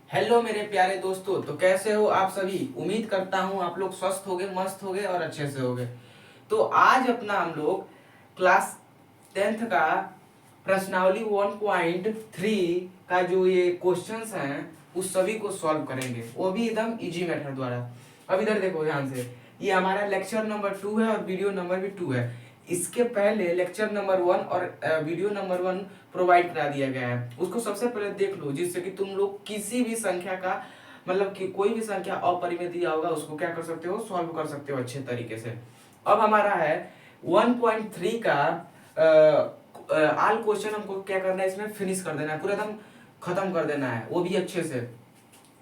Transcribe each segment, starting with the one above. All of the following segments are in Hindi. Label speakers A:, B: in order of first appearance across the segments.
A: हेलो मेरे प्यारे दोस्तों, तो कैसे हो आप सभी। उम्मीद करता हूँ आप लोग स्वस्थ होगे, मस्त होगे और अच्छे से होगे। तो आज अपना हम लोग क्लास 10th का प्रश्नावली 1.3 का जो ये क्वेश्चंस हैं उस सभी को सॉल्व करेंगे, वो भी एकदम इजी मेथड द्वारा। अब इधर देखो ध्यान से, ये हमारा लेक्चर नंबर 2 है और वीडियो नंबर भी 2 है। इसके पहले लेक्चर नंबर 1 और वीडियो नंबर 1 प्रोवाइड करा दिया गया है, उसको सबसे पहले देख लो, जिससे कि तुम लोग किसी भी संख्या का मतलब कि कोई भी संख्या अपरिमेय दिया होगा उसको क्या कर सकते हो, सॉल्व कर सकते हो अच्छे तरीके से। अब हमारा है 1.3 का आल क्वेश्चन, हमको क्या करना है, इसमें फिनिश कर देना है, पूरा एकदम खत्म कर देना है, वो भी अच्छे से।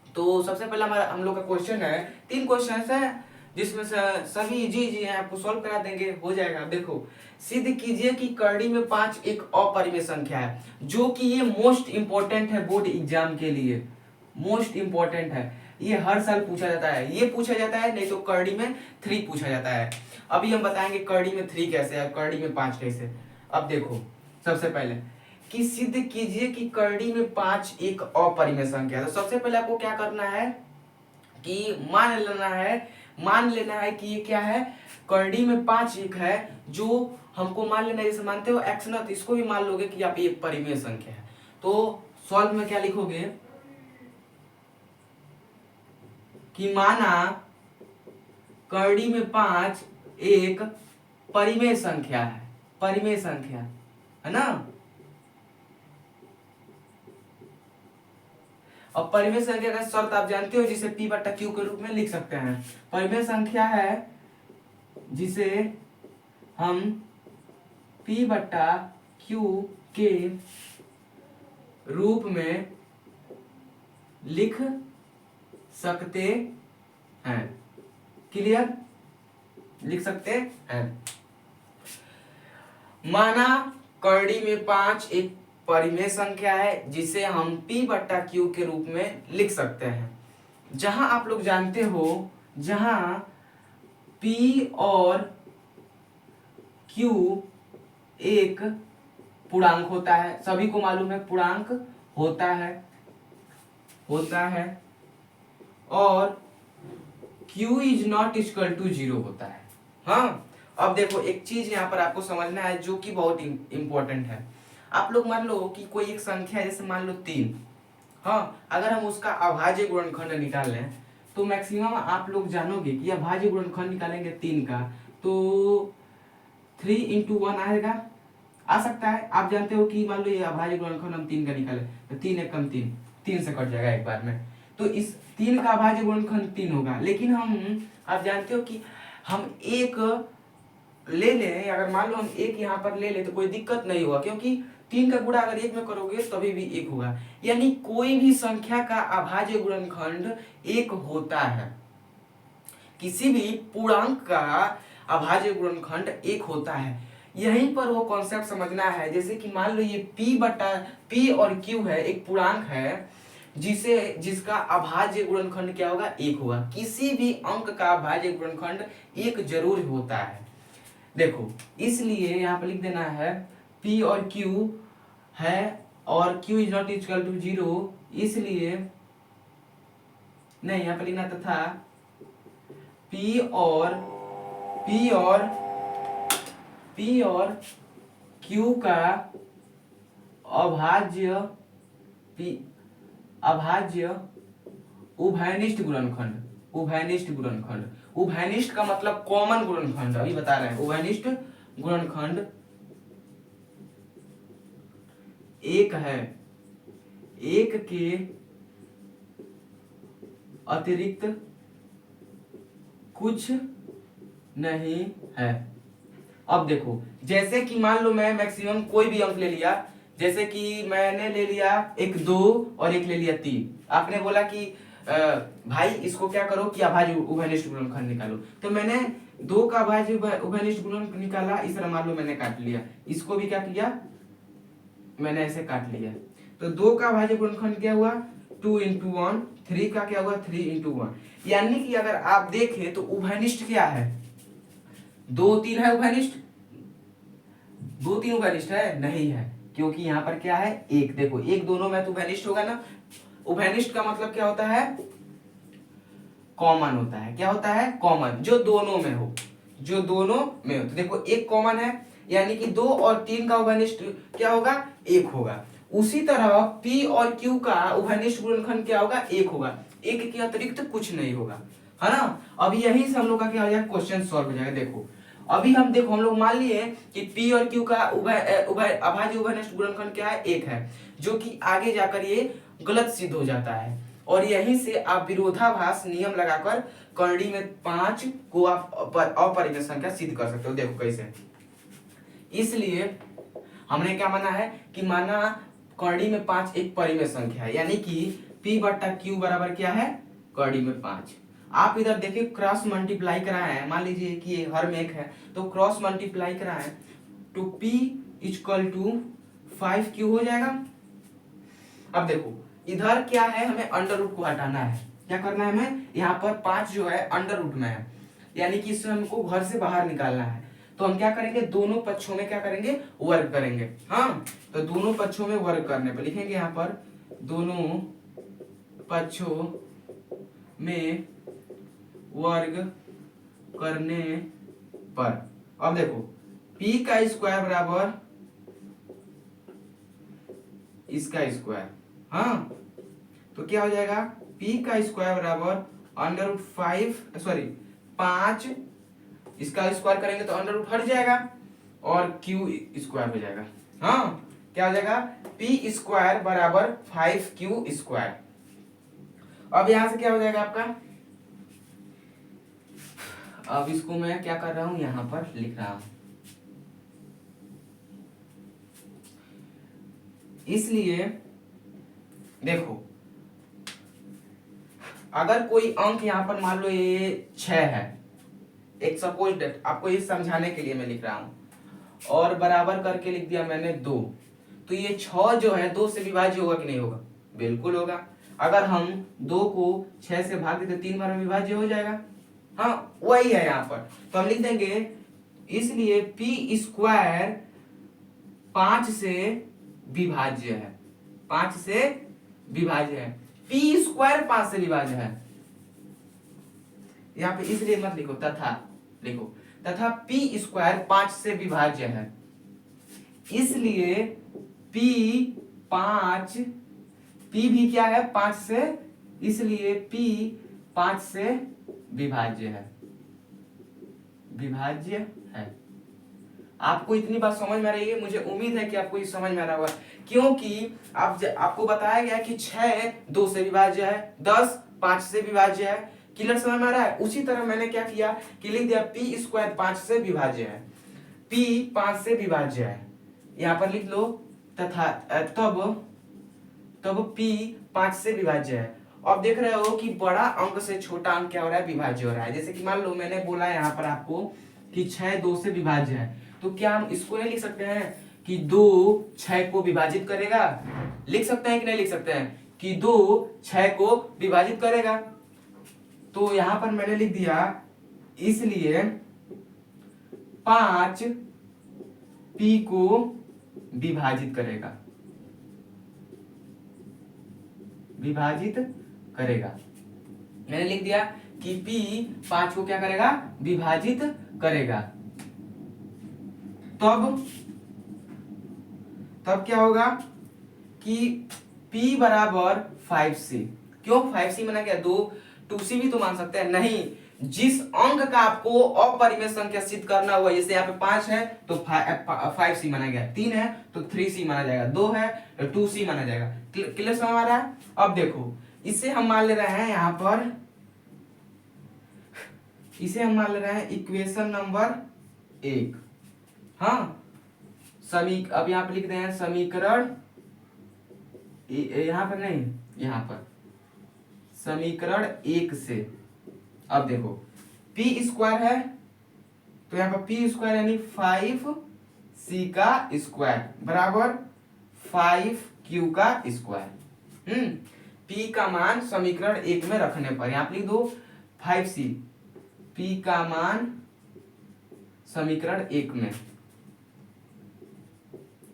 A: तो सबसे पहला हमारा हम लोग का क्वेश्चन है, 3 क्वेश्चन है जिसमें से सभी इजी इजी है, आपको सॉल्व करा देंगे, हो जाएगा। देखो, सिद्ध कीजिए कि करड़ी में 5 एक अपरिमेय संख्या है, जो कि ये मोस्ट इंपॉर्टेंट है बोर्ड एग्जाम के लिए, मोस्ट इंपॉर्टेंट है। ये हर साल पूछा जाता है, ये पूछा जाता है, नहीं तो करड़ी में 3 पूछा जाता है। अभी हम बताएंगे करड़ी में 3 कैसे है, करड़ी में 5 कैसे। अब देखो, सबसे पहले कि सिद्ध कीजिए कि करड़ी में 5 एक अपरिमेय संख्या है। तो सबसे पहले आपको क्या करना है कि मान लेना है कि ये क्या है, करड़ी में 5 एक है, जो हमको मान लेना है, जैसे मानते हो एक्स ना, तो इसको भी मान लोगे कि यहाँ पे एक परिमेय संख्या है। तो सॉल्व में क्या लिखोगे कि माना करड़ी में 5 एक परिमेय संख्या है, परिमेय संख्या है ना। अब परिमेय संख्या का शर्त आप जानते हो, जिसे P बटा Q के रूप में लिख सकते हैं। परिमेय संख्या है जिसे हम P बटा Q के रूप में लिख सकते हैं। क्लियर, लिख सकते हैं। माना करड़ी में 5 एक परिमेय संख्या है जिसे हम P बटा Q के रूप में लिख सकते हैं। जहां आप लोग जानते हो, जहां P और Q एक पूर्णांक होता है, सभी को मालूम है पूर्णांक होता है और Q is not equal to 0 होता है। हाँ, अब देखो एक चीज यहाँ पर आपको समझना है जो कि बहुत इंपॉर्टेंट है। आप लोग मान लो कि कोई एक संख्या है, जैसे मान लो 3। हाँ, अगर हम उसका अभाज्य गुणनखंड निकाल लें तो मैक्सिमम आप लोग जानोगे कि अभाज्य गुणनखंड निकालेंगे 3 का तो 3 × 1 आएगा, आ सकता है। आप जानते हो कि मान लो ये अभाज्य गुणनखंड हम 3 का निकाले तो 3 एक कम 3, 3 से कट जाएगा एक बार में, तो इस 3 का अभाज्य गुणनखंड 3 होगा। लेकिन हम, आप जानते हो कि हम एक ले लें, अगर मान लो हम एक यहाँ पर ले लें तो कोई दिक्कत नहीं होगा, क्योंकि 3 का गुणा अगर 1 में करोगे तभी भी 1 होगा। यानी कोई भी संख्या का अभाज्य गुणनखंड 1 होता है, किसी भी पूर्णांक का अभाज्य गुणनखंड 1 होता है। यहीं पर वो कॉन्सेप्ट समझना है, जैसे कि मान लो ये P और Q है, एक पूर्णांक है जिसका अभाज्य गुणनखंड क्या होगा, 1 होगा। किसी भी अंक का अभाज्य गुणनखंड 1 जरूर होता है। देखो, इसलिए यहाँ पर लिख देना है P और Q है और Q is not equal to 0, इसलिए नहीं, यहाँ पर लिखना तथा P और Q का अभाज्य उभयनिष्ठ गुणनखंड, उभयनिष्ठ का मतलब कॉमन गुणनखंड, अभी बता रहे हैं। उभयनिष्ठ गुणनखंड 1 है, 1 के अतिरिक्त कुछ नहीं है। अब देखो, जैसे कि मान लो मैं मैक्सिमम कोई भी अंक ले लिया, जैसे कि मैंने ले लिया एक 2 और एक ले लिया 3। आपने बोला कि भाई इसको क्या करो कि अभाज्य उभयनिष्ठ गुणनखंड निकालो, तो मैंने 2 का अभाज्य उभयनिष्ठ गुणनखंड निकाला। इस तरह मान लो मैंने काट लिया, इसको भी क्या किया, मैंने ऐसे काट लिया। तो 2 का अभाज्य गुणनखंड क्या हुआ, 2 × 1। 3 का क्या हुआ, 3 × 1। यानी कि अगर आप देखें तो उभयनिष्ठ क्या है, 2 3 है उभयनिष्ठ, 2 3 उभयनिष्ठ है नहीं है, क्योंकि यहाँ पर क्या है 1। देखो 1 दोनों में तो उभयनिष्ठ होगा ना, उभयनिष्ठ का मतलब क्या होता है? कॉमन होता है। क्या होता है? कॉमन, जो दोनों में हो, जो दोनों में हो। तो देखो एक कॉमन है, यानी कि 2 और 3 का उभयनिष्ठ क्या होगा? 1 होगा। उसी तरह P और Q का उभयनिष्ठ गुणनखंड क्या होगा? 1 होगा। 1 के अतिरिक्त कुछ नहीं होगा, है ना। अब यही से हम लोग का क्या हो जाएगा? क्वेश्चन सॉल्व हो जाएगा। देखो अभी हम देखो हम लोग मान लिए कि P और Q का अभाज्य उभयनिष्ठ गुणनखंड क्या है? 1 है, जो कि आगे जाकर ये गलत सिद्ध हो जाता है। और यहीं से आप विरोधाभास नियम लगाकर करड़ी में 5 को आप अपरिमेय संख्या सिद्ध कर सकते हो। देखो कैसे। इसलिए हमने क्या माना है कि माना करड़ी में 5 एक परिमेय संख्या है, यानी कि P बट्टा Q बराबर क्या है? करड़ी में 5। आप इधर देखिए क्रॉस मल्टीप्लाई कराए हैं, मान लीजिए कि ये हर में एक है तो क्रॉस मल्टीप्लाई कराए तो P इक्वल टू 5Q हो जाएगा। अब देखो इधर क्या है? हमें अंडर रूट को हटाना है। क्या करना है हमें? यहाँ पर 5 जो है अंडर रूट में है, यानी कि इसमें हमको घर से बाहर निकालना है। तो हम क्या करेंगे? दोनों पक्षों में क्या करेंगे? वर्ग करेंगे। हाँ, तो दोनों पक्षों में वर्ग करने पर लिखेंगे यहाँ पर दोनों पक्षों में वर्ग करने पर। अब देखो P का स्क्वायर बराबर इसका स्क्वायर। हाँ, तो क्या हो जाएगा? P का स्क्वायर बराबर अंडर रूट 5, इसका स्क्वायर करेंगे तो अंडर रूट हट जाएगा और Q स्क्वायर हो जाएगा। हाँ, क्या हो जाएगा? P स्क्वायर बराबर 5Q स्क्वायर। अब यहां से क्या हो जाएगा आपका? अब इसको मैं क्या कर रहा हूं? यहां पर लिख रहा हूं। इसलिए देखो अगर कोई अंक यहां पर मान लो ये 6 है, एक सपोज डेट आपको ये समझाने के लिए मैं लिख रहा हूं, और बराबर करके लिख दिया मैंने 2, तो ये 6 जो है 2 से विभाज्य होगा कि नहीं होगा? बिल्कुल होगा। अगर हम 2 को 6 से भाग दें तो 3 बार में विभाज्य हो जाएगा। हाँ, वही है यहाँ पर। तो हम लिख देंगे इसलिए P स्क्वायर 5 से विभाज्य है, 5 से विभाज्य है। P स्क्वायर 5 से विभाज्य है। यहाँ पे इसलिए मत लिखो, तथा लिखो, तथा P स्क्वायर 5 से विभाज्य है। इसलिए P 5, P भी क्या है? 5 से, इसलिए P 5 से विभाज्य है, विभाज्य है। आपको इतनी बात समझ में आ रही है? मुझे उम्मीद है कि आपको ये समझ में आ रहा होगा, क्योंकि आपको बताया गया कि 6 2 से विभाज्य है, 10 5 से विभाज्य है। क्लियर समझ में आ रहा है? उसी तरह मैंने क्या किया कि लिख दिया P स्क्वायर 5 से विभाज्य है, P 5 से विभाज्य है, यहां पर लिख लो, तथा तब P 5 से विभाज्य है। अब देख रहे हो कि बड़ा अंक से छोटा अंक क्या हो रहा है? विभाज्य हो रहा है। जैसे कि मान लो मैंने बोला यहाँ पर आपको कि 6 2 से विभाज्य है, तो क्या हम इसको नहीं लिख सकते हैं कि 2 6 को विभाजित करेगा? लिख सकते हैं कि नहीं लिख सकते हैं कि 2 6 को विभाजित करेगा? तो यहां पर मैंने लिख दिया इसलिए 5 P को विभाजित करेगा, विभाजित करेगा। मैंने लिख दिया कि P 5 को क्या करेगा? विभाजित करेगा। तब क्या होगा कि P बराबर 5C। क्यों 5C माना गया? 2C भी तो मान सकते हैं। नहीं, जिस अंक का आपको अपरिमेय संख्या सिद्ध करना हुआ, जैसे यहाँ पे 5 है तो 5C माना गया, 3 है तो 3C माना जाएगा, 2 है तो 2C माना जाएगा। क्लियर समझ आ रहा है? अब देखो इसे हम मान ले रहे हैं यहाँ पर, इसे हम मान ले रहे हैं इक्वेशन नंबर 1। हाँ, अब यहाँ पे लिख रहे हैं समीकरण, यहाँ पर नहीं, यहाँ पर समीकरण 1 से। अब देखो P स्क्वायर है तो यहाँ पर P स्क्वायर यानी 5C का स्क्वायर बराबर 5Q का स्क्वायर। P का मान समीकरण 1 में रखने पर यहाँ पर लिख दो 5C, P का मान समीकरण 1 में।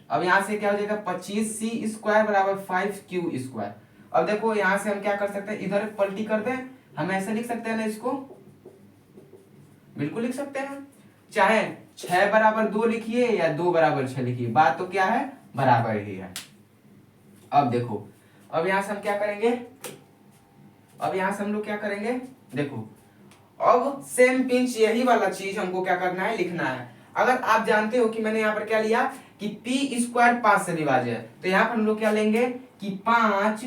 A: अब यहां से क्या हो जाएगा? 25C स्क्वायर बराबर 5Q स्क्वायर। अब देखो यहाँ से हम क्या कर सकते हैं, इधर पलटी कर दें, हम ऐसे लिख सकते हैं ना इसको, बिल्कुल लिख सकते हैं, चाहे 6 बराबर 2 लिखिए या 2 बराबर 6 लिखिए, बात तो क्या है, बराबर ही है। अब देखो, अब यहां से हम क्या करेंगे, अब यहां से हम लोग क्या करेंगे, देखो अब सेम पिंच यही वाला चीज हमको क्या करना है, लिखना है। अगर आप जानते हो कि मैंने यहाँ पर क्या लिया कि पी स्क्वायर 5 से विभाज्य है, तो यहाँ पर हम लोग क्या लेंगे कि 5,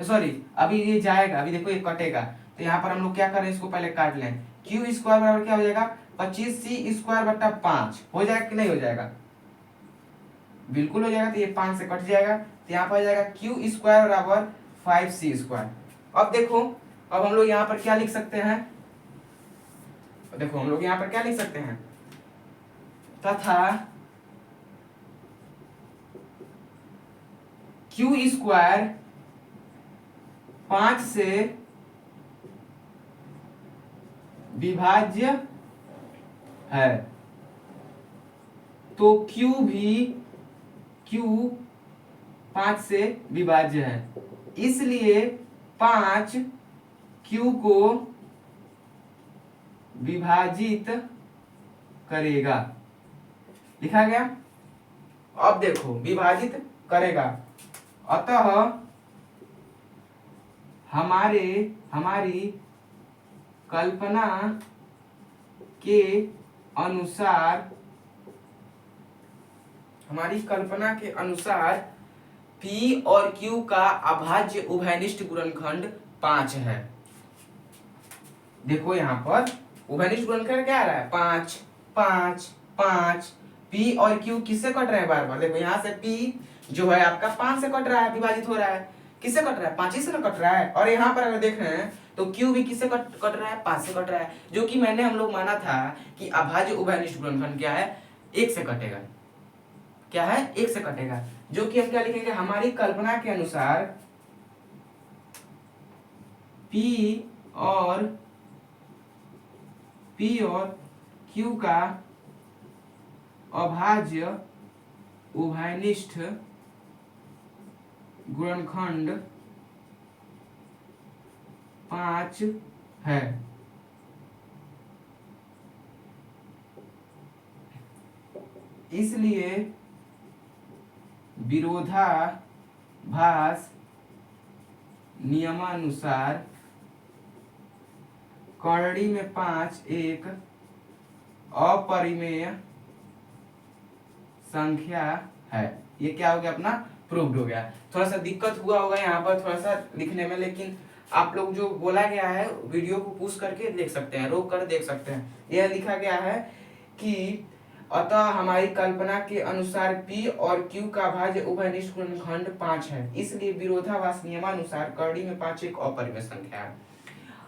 A: सॉरी अभी ये जाएगा, अभी देखो ये कटेगा, तो यहाँ पर हम लोग क्या करें, इसको पहले काट लें, क्यू स्क्वायर बराबर क्या हो जाएगा, 25c स्क्वायर बटा 5 हो जाएगा कि नहीं हो जाएगा, बिल्कुल हो जाएगा। तो ये 5 से कट जाएगा, तो यहाँ पर आ जाएगा क्यू स्क्वायर बराबर 5c स्क्वायर। अब देखो, अब हम लोग यहाँ पर क्या लिख सकते हैं, देखो हम लोग यहाँ पर क्या लिख सकते हैं, तथा क्यू स्क्वायर 5 से विभाज्य है, तो क्यू भी क्यू 5 से विभाज्य है, इसलिए 5 क्यू को विभाजित करेगा, लिखा गया। अब देखो विभाजित करेगा, अतः हमारी कल्पना के अनुसार P और Q का अभाज्य उभयनिष्ठ गुणनखंड 5 है। देखो यहाँ पर उभयनिष्ठ गुणनखंड क्या आ रहा है, 5 5 5। P और Q किससे कट रहे हैं बार बार, देखो यहाँ से P जो है आपका 5 से कट रहा है, विभाजित हो रहा है, किससे कट रहा है, 5 ही से ना कट रहा है। और यहाँ पर अगर देख रहे हैं तो Q भी किससे कट रहा है, 5 से कट रहा है, जो कि मैंने हम लोग माना था कि अभाज्य उभयनिष्ठ गुणनखंड क्या है, 1 से कटेगा, क्या है, 1 से कटेगा, जो कि हम क्या लिखेंगे, हमारी कल्पना के अनुसार P और Q का अभाज्य उभयनिष्ठ गुणनखंड 5 है। इसलिए विरोधाभास नियमानुसार करड़ी में 5 एक अपरिमेय संख्या है। ये क्या हो गया, अपना प्रूव्ड हो गया। थोड़ा सा दिक्कत हुआ होगा यहाँ पर थोड़ा सा लिखने में, लेकिन आप लोग जो बोला गया है वीडियो को पुश करके देख सकते हैं, रोक कर देख सकते हैं। यह लिखा गया है कि अतः हमारी कल्पना के अनुसार P और Q का भाज्य उभयनिष्ठ गुणनखंड 5 है, इसलिए विरोधाभास नियमानुसार करड़ी में 5 एक अपरिमेय संख्या है।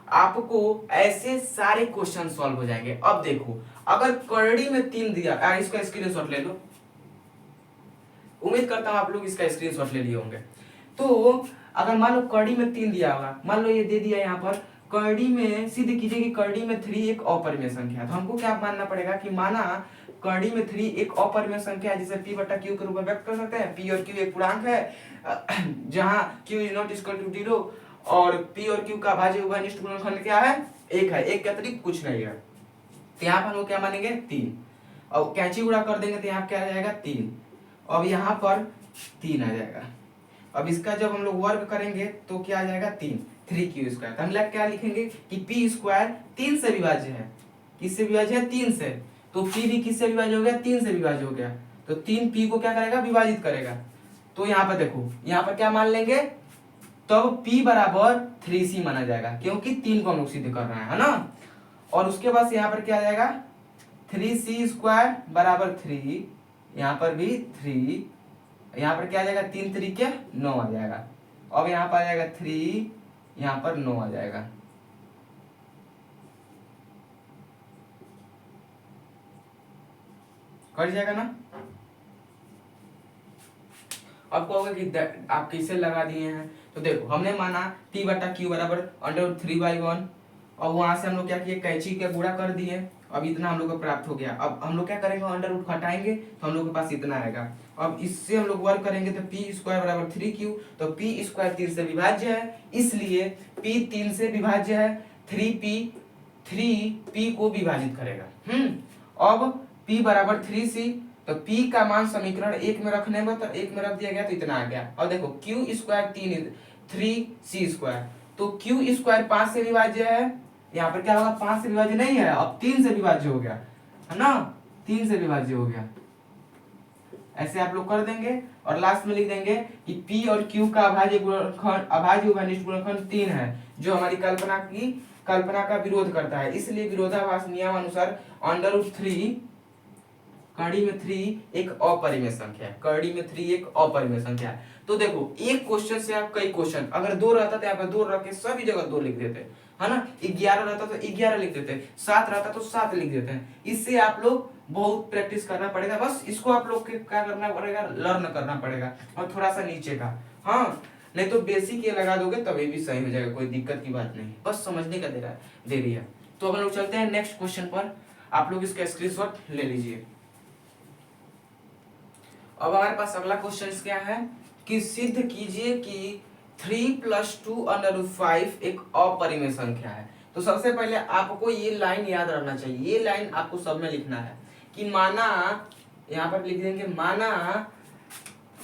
A: आपको ऐसे सारे क्वेश्चन सॉल्व हो जाएंगे। अब देखो, अगर करड़ी में 3 दिया, इसका स्क्रीनशॉट ले लो, उम्मीद करता हूं आप लोग इसका स्क्रीनशॉट ले लिए होंगे। तो अगर मान लो करड़ी में 3 दिया होगा, मान लो ये दे दिया यहाँ पर, करड़ी में सिद्ध कीजिए कि करड़ी में 3 एक अपरिमेय संख्या है। तो हमको क्या मानना पड़ेगा कि माना करड़ी में 3 एक अपरिमेय संख्या है, जिसे P बटा Q के रूप में व्यक्त कर सकते हैं। P और Q एक पूर्णांक है जहां Q is not equal to 0, और P और Q का भाज्य उभयनिष्ठ गुणनखंड क्या है, 1 है, 1 के अतिरिक्त कुछ नहीं है। तो यहाँ पर हम लोग क्या मानेंगे, 3, और कैंची गुणा कर देंगे तो यहाँ क्या आ जाएगा, 3, अब यहाँ पर 3 आ जाएगा। अब इसका जब हम लोग वर्ग करेंगे तो क्या आ जाएगा, 3Q स्क्वायर। तो हम लोग क्या लिखेंगे कि P स्क्वायर 3 से विभाज्य है, किससे विभाज्य है, 3 से, तो P भी किससे विभाज्य हो गया, 3 से विभाज्य हो गया, तो 3P को क्या करेगा, विभाजित करेगा। तो यहाँ पर देखो, यहाँ पर क्या मान लेंगे, तब P बराबर 3C माना जाएगा, क्योंकि 3 को हम लोग सिद्ध कर रहे हैं ना। और उसके बाद यहाँ पर क्या आ जाएगा, 3C स्क्वायर बराबर 3, यहाँ पर भी 3, यहाँ पर क्या आ जाएगा, 3 3 9 आ जाएगा। अब यहाँ पर आ जाएगा 3, यहाँ पर 9 आ जाएगा। कट जाएगा ना। अब कहोगे कि आप किसे लगा दिए हैं, तो देखो हमने माना P बटा Q बराबर √3/1, और वहां से हम लोग क्या किए, कैंची का गुणा कर दिए, अब इतना हम लोग को प्राप्त हो गया। अब हम लोग क्या करेंगे, अंडर रूट हटाएंगे तो हम लोग के पास इतना आएगा। अब इससे हम लोग वर्क करेंगे तो पी स्क्वायर बराबर 3q, तो पी स्क्वायर 3 से विभाज्य है, इसलिए पी 3 से विभाज्य है, 3p को विभाजित करेगा। अब p बराबर 3c, तो p का मान समीकरण 1 में रखने में, तो 1 में रख दिया गया तो इतना आ गया। अब देखो q स्क्वायर 3c स्क्वायर, तो q स्क्वायर 5 से विभाज्य है, यहाँ पर क्या होगा 5 से विभाज्य नहीं है, अब 3 से विभाज्य हो गया है ना, 3 से विभाज्य हो गया। ऐसे आप लोग कर देंगे और लास्ट में लिख देंगे कि p और q का अभाज्य उभयनिष्ठ गुणनखंड 3 है, जो हमारी कल्पना का विरोध करता है, इसलिए विरोधाभास नियम अनुसार अंडर रूट 3 कड़ी में 3 एक अपरिमेय संख्या है, कड़ी में 3 एक अपरिमेय संख्या है। तो देखो एक क्वेश्चन से आप कई क्वेश्चन, अगर 2 रहता तो यहाँ पर 2 रख के सभी जगह 2 लिख देते है ना, 11 रहता तो 11 लिख देते, 7 रहता तो 7 लिख देते हैं। इससे आप लोग बहुत प्रैक्टिस करना पड़ेगा, बस इसको आप लोग क्या करना पड़ेगा, लर्न करना पड़ेगा, और थोड़ा सा नीचे का, हाँ नहीं तो बेसिक ये लगा दोगे तभी भी सही हो जाएगा, कोई दिक्कत की बात नहीं, बस समझने का देरी है। तो अब हम लोग चलते हैं नेक्स्ट क्वेश्चन पर, आप लोग इसका स्क्रीनशॉट ले लीजिए। अब हमारे पास अगला क्वेश्चन क्या है कि सिद्ध कीजिए कि 3 + 2 अंडर रूट 5 एक अपरिमेय संख्या है। तो सबसे पहले आपको ये लाइन याद रखना चाहिए, ये लाइन आपको सब में लिखना है कि माना, यहाँ पर लिख देंगे माना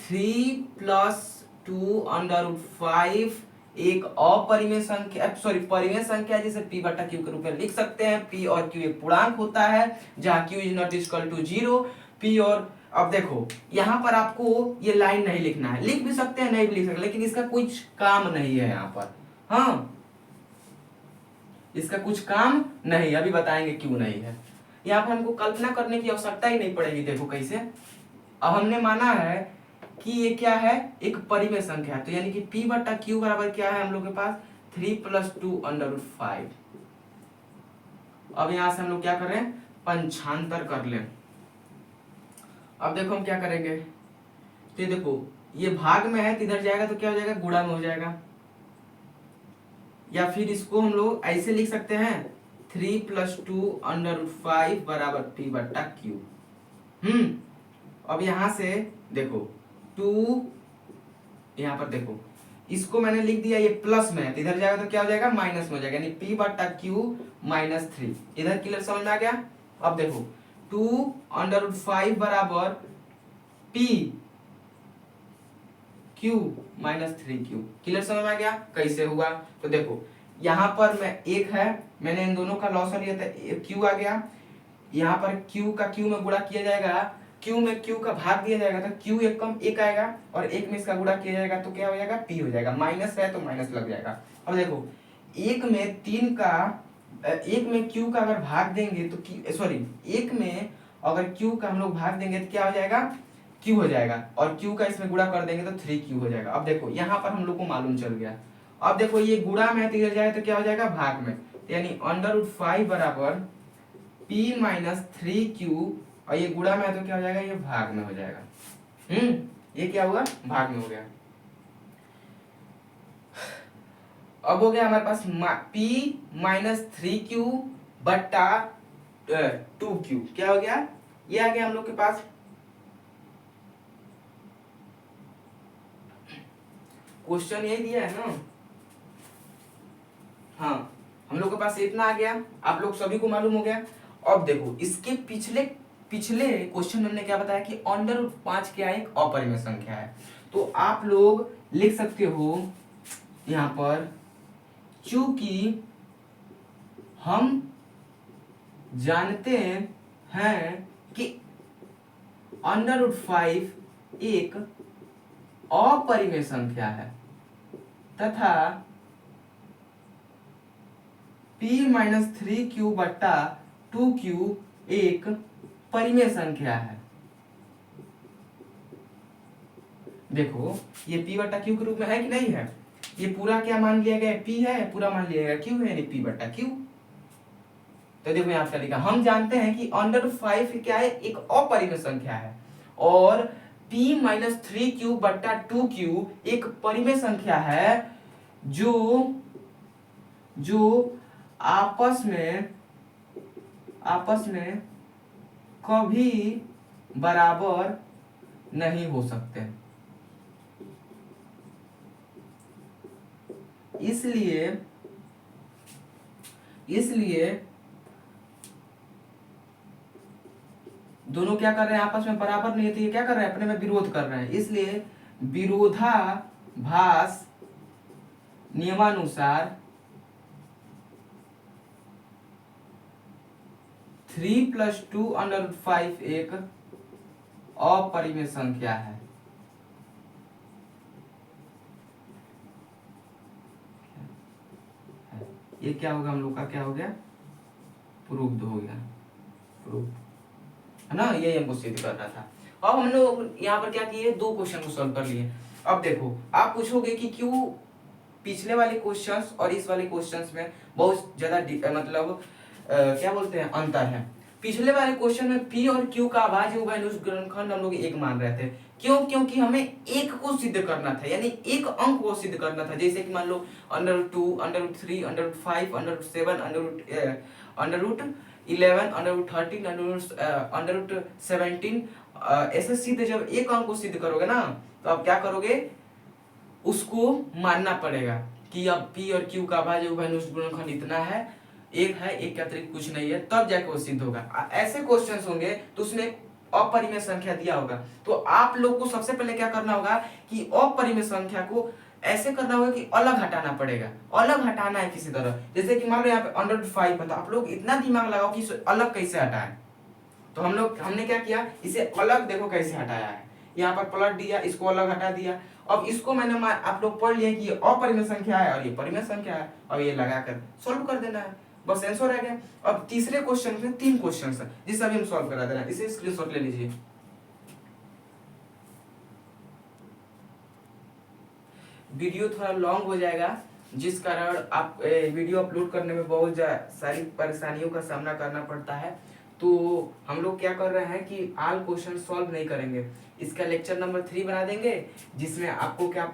A: 3 + 2 अंडर रूट 5 एक अपरिमेय संख्या, सॉरी परिमेय संख्या, जिसे p बटा q के रूप में लिख सकते हैं। p और q एक पूर्णांक होता है जहां q is not equal to 0, p और, अब देखो यहाँ पर आपको ये लाइन नहीं लिखना है, लिख भी सकते हैं नहीं भी लिख सकते, लेकिन इसका कुछ काम नहीं है यहाँ पर, हाँ इसका कुछ काम नहीं, अभी बताएंगे क्यों नहीं है। यहाँ पर हमको कल्पना करने की आवश्यकता ही नहीं पड़ेगी। देखो कैसे, अब हमने माना है कि ये क्या है, एक परिमेय संख्या है, तो यानी कि p बटा q बराबर क्या है हम लोग के पास 3 + 2 अंडर रूट 5। अब यहाँ से हम लोग क्या करें, पंचांतर कर लें। अब देखो हम क्या करेंगे, तो देखो ये भाग में है तो इधर जाएगा तो क्या हो जाएगा, गुणा में हो जाएगा, या फिर इसको हम लोग ऐसे लिख सकते हैं 3 + 2 अंडर रूट 5 बराबर p बटा q। अब यहाँ से देखो 2, यहाँ पर देखो इसको मैंने लिख दिया, ये प्लस में है तो इधर जाएगा तो क्या हो जाएगा, माइनस में हो जाएगा, यानी p बटा q -3। इधर क्लियर समझ में आ गया। अब देखो 2 अंडर रूट 5 बराबर p q -3q, क्लियर समझ में आ गया कैसे हुआ। तो देखो यहाँ पर मैं एक है, मैंने इन दोनों का लॉस लिया था, q आ गया, यहाँ पर q का q में गुणा किया जाएगा, q में q का भाग दिया जाएगा तो q एक कम एक आएगा, और एक में इसका गुणा किया जाएगा तो क्या हो जाएगा, p हो जाएगा, माइनस है तो माइनस लग जाएगा। अब देखो एक में 3 का, एक में q का अगर भाग देंगे तो सॉरी एक में अगर q का हम लोग भाग देंगे तो क्या हो जाएगा, q हो जाएगा, और q का इसमें गुणा कर देंगे तो 3q हो जाएगा। अब देखो यहाँ पर हम लोग को मालूम चल गया। अब देखो ये गुणा में है तो इधर जाए तो क्या हो जाएगा, भाग में, यानी अंडर रूट 5 बराबर p -3q, और ये गुणा में है तो क्या हो जाएगा, ये भाग में हो जाएगा। ये क्या हुआ, भाग में हो गया। अब हो गया हमारे पास p -3q बट्टा 2q, क्या हो गया, ये आ गया हम लोग के पास। क्वेश्चन यही दिया है ना, हाँ हम लोग के पास इतना आ गया, आप लोग सभी को मालूम हो गया। अब देखो इसके पिछले क्वेश्चन में हमने क्या बताया कि अंडर रूट 5 क्या है, एक अपरिमेय संख्या है। तो आप लोग लिख सकते हो यहाँ पर, चूंकि हम जानते हैं कि अंडर रूट 5 एक अपरिमेय संख्या है तथा p -3q बट्टा 2q एक परिमेय संख्या है। देखो ये p बट्टा q के रूप में है कि नहीं है, ये पूरा क्या मान लिया गया, p है, पूरा मान लिया गया q है, यानी p बट्टा q। तो देखो यहाँ पे लिखा, हम जानते हैं कि अंडर रूट 5 क्या है, एक अपरिमेय संख्या है, और p -3q बट्टा 2q एक परिमेय संख्या है जो आपस में आपस में कभी बराबर नहीं हो सकते। इसलिए इसलिए दोनों क्या कर रहे हैं, आपस में बराबर नहीं है, तो ये क्या कर रहे हैं, अपने में विरोध कर रहे हैं। इसलिए विरोधाभास नियमानुसार 3+2√5 एक अपरिमेय संख्या है। ये क्या होगा, हम लोग का क्या हो गया, प्रूव्ड हो गया, प्रूव्ड है ना, ये हमको सिद्ध करना था। अब हम लोग यहाँ पर क्या किए, दो क्वेश्चन को सॉल्व कर लिए। अब देखो, आप पूछोगे कि क्यों पिछले वाले क्वेश्चंस और इस वाले क्वेश्चंस में बहुत ज्यादा मतलब क्या बोलते हैं, अंतर है। पिछले वाले क्वेश्चन में पी और क्यू का अभाज्य उभयनिष्ठ गुणनखंड हम लोग एक मान रहे थे। क्यों? क्योंकि हमें एक को सिद्ध करना था, यानी एक अंक को सिद्ध करना था। जैसे कि मान लो √2, √3, √5, √7, √11, √13, √17 ऐसे सीधे जब एक अंक को सिद्ध करोगे ना, तो आप क्या करोगे, उसको मानना पड़ेगा कि अब पी और क्यू का अभाज्य उभयनिष्ठ गुणनखंड इतना है, एक है, एक के अतिरिक्त कुछ नहीं है, तब जाके वो सिद्ध होगा। ऐसे क्वेश्चंस होंगे तो उसमें अपरिमेय संख्या दिया होगा, तो आप लोग को सबसे पहले क्या करना होगा कि अपरिमेय संख्या को ऐसे करना होगा कि अलग हटाना पड़ेगा, अलग हटाना है किसी तरह। जैसे कि मान लो यहाँ पे 105 था, आप लोग इतना दिमाग लगाओ कि इसे अलग कैसे हटाएं। तो हमने क्या किया, इसे अलग देखो कैसे हटाया है, यहाँ पर पलट दिया, इसको अलग हटा दिया। अब इसको मैंने आप लोग पढ़ लिए कि ये अपरिमेय संख्या है और ये परिमेय संख्या है, और ये लगाकर सॉल्व कर देना है, बस आंसर रह गया। अब तीसरे क्वेश्चन में 3 क्वेश्चन है जिसे अभी हम सॉल्व करा देना, इसे स्क्रीनशॉट ले लीजिए। वीडियो थोड़ा लॉन्ग हो जाएगा, जिस कारण आप वीडियो अपलोड करने में बहुत सारी परेशानियों का सामना करना पड़ता है। तो हम लोग क्या कर रहे हैं कि ऑल क्वेश्चन सॉल्व नहीं करेंगे, इसका लेक्चर नंबर 3 बना देंगे, जिसमें आपको क्या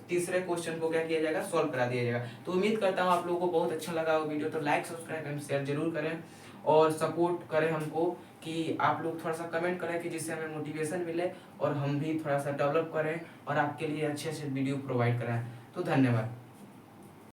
A: तीसरे क्वेश्चन को क्या किया जाएगा, सॉल्व करा दिया जाएगा। तो उम्मीद करता हूँ आप लोगों को बहुत अच्छा लगा वो वीडियो, तो लाइक, सब्सक्राइब एंड शेयर जरूर करें और सपोर्ट करें हमको, कि आप लोग थोड़ा सा कमेंट करें कि जिससे हमें मोटिवेशन मिले और हम भी थोड़ा सा डेवलप करें और आपके लिए अच्छे अच्छे वीडियो प्रोवाइड कराएं। तो धन्यवाद।